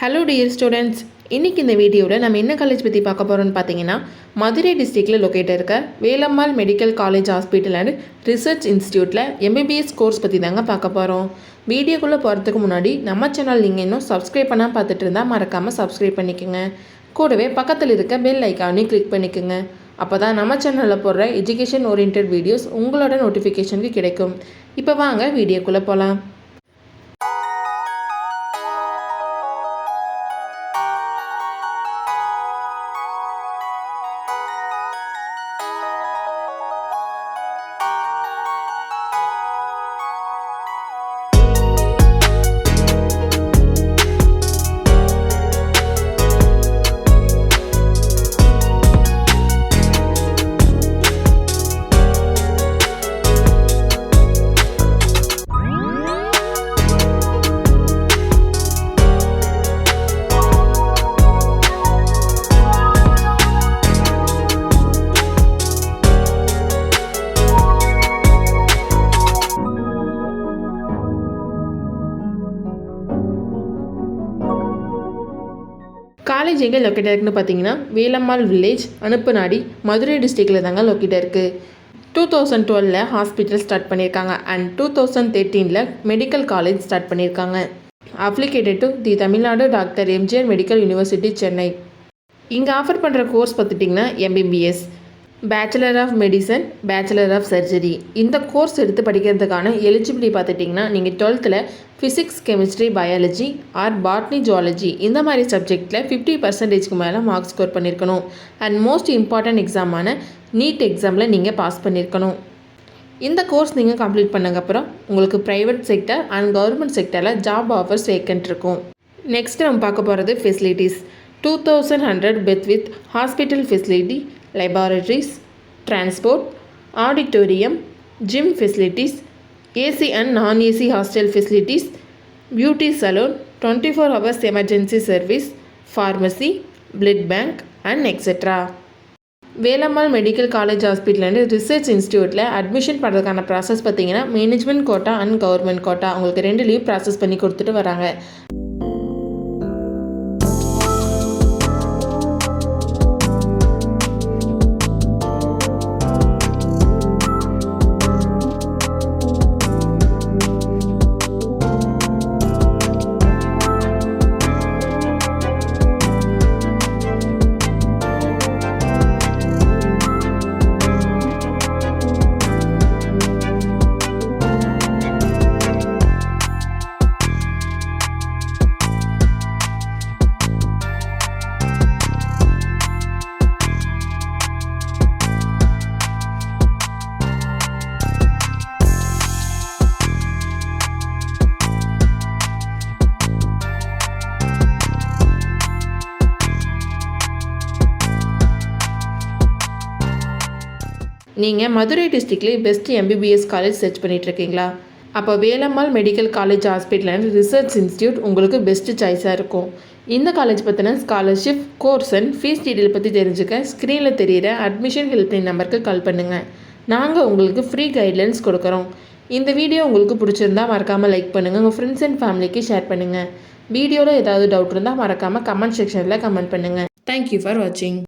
Hello dear students, இன்றைக்கி இந்த வீடியோவில் நம்ம என்ன காலேஜ் பற்றி பார்க்க போகிறோம்னு பார்த்தீங்கன்னா, மதுரை டிஸ்ட்ரிக்டில் லொக்கேட் இருக்க Velammal medical college hospital and research இன்ஸ்டியூட்டில் எம்பிபிஎஸ் கோர்ஸ் பற்றி தாங்க பார்க்க போகிறோம். வீடியோக்குள்ளே போகிறதுக்கு முன்னாடி நம்ம சேனல் நீங்கள் இன்னும் சப்ஸ்கிரைப் பண்ணால் பார்த்துட்டு இருந்தால் மறக்காமல் சப்ஸ்கிரைப் பண்ணிக்கோங்க. கூடவே பக்கத்தில் இருக்க பெல் ஐக்கானையும் கிளிக் பண்ணிக்கோங்க. அப்போ தான் நம்ம சேனலில் போடுற எஜுகேஷன் ஓரியன்ட் வீடியோஸ் உங்களோட நோட்டிஃபிகேஷனுக்கு கிடைக்கும். இப்போ வாங்க வீடியோக்குள்ளே போகலாம். காலேஜ் எங்கே லொக்கேட் இருக்குன்னு பார்த்தீங்கன்னா, வேலம்மாள் வில்லேஜ், அனுப்புநாடி, மதுரை டிஸ்ட்ரிக்டில் தாங்க லொக்கேட் இருக்குது. 2012 ஹாஸ்பிட்டல் ஸ்டார்ட் பண்ணியிருக்காங்க அண்ட் 2013 மெடிக்கல் காலேஜ் ஸ்டார்ட் பண்ணியிருக்காங்க. Affiliated to the Tamil Nadu doctor MGR medical university, Chennai. இங்கே ஆஃபர் பண்ணுற கோர்ஸ் பார்த்துட்டிங்கன்னா MBBS, bachelor of medicine, bachelor of surgery. இந்த கோர்ஸ் எடுத்து படிக்கிறதுக்கான எலிஜிபிலிட்டி பார்த்துட்டிங்கன்னா, நீங்கள் 12th physics, chemistry, biology or botany, zoology இந்த மாதிரி சப்ஜெக்டில் 50% மேலே மார்க் ஸ்கோர் பண்ணியிருக்கணும். அண்ட் மோஸ்ட் இம்பார்ட்டன்ட் எக்ஸாமான நீட் எக்ஸாமில் நீங்கள் பாஸ் பண்ணியிருக்கணும். இந்த கோர்ஸ் நீங்கள் கம்ப்ளீட் பண்ணக்கப்புறம் உங்களுக்கு ப்ரைவேட் செக்டர் அண்ட் கவர்மெண்ட் செக்டரில் ஜாப் ஆஃபர்ஸ் வேக்கண்ட் இருக்கும். நெக்ஸ்ட் நம்ம பார்க்க போகிறது facilities. 2100 bed with hospital facility, laboratories, transport, auditorium, gym facilities, AC and non-AC hostel facilities, beauty salon, 24 hours emergency service, pharmacy, blood bank and etc. Velammal medical college hospital and research இன்ஸ்டியூட்டில் admission பண்ணுறதுக்கான process பார்த்தீங்கன்னா, management quota and government quota உங்களுக்கு ரெண்டுலேயும் process பண்ணி கொடுத்துட்டு வராங்க. நீங்கள் மதுரை டிஸ்ட்ரிக்ட்லேயே பெஸ்ட் எம்பிபிஎஸ் காலேஜ் சர்ச் பண்ணிகிட்ருக்கீங்களா? அப்போ Velammal medical college hospital and research institute உங்களுக்கு பெஸ்ட்டு சாய்ஸாக இருக்கும். இந்த காலேஜ் பற்றின scholarship, course and fees detail பற்றி தெரிஞ்சுக்க ஸ்க்ரீனில் தெரிகிற அட்மிஷன் ஹெல்ப்லைன் நம்பருக்கு கால் பண்ணுங்கள். நாங்கள் உங்களுக்கு ஃப்ரீ கைட்லைன்ஸ் கொடுக்குறோம். இந்த வீடியோ உங்களுக்கு பிடிச்சிருந்தா மறக்காமல் லைக் பண்ணுங்கள், உங்கள் ஃப்ரெண்ட்ஸ் அண்ட் ஃபேமிலிக்கு ஷேர் பண்ணுங்கள். வீடியோவில் ஏதாவது டவுட் இருந்தால் மறக்காமல் கமெண்ட் செக்ஷனில் கமெண்ட் பண்ணுங்கள். தேங்க்யூ ஃபார் வாட்சிங்.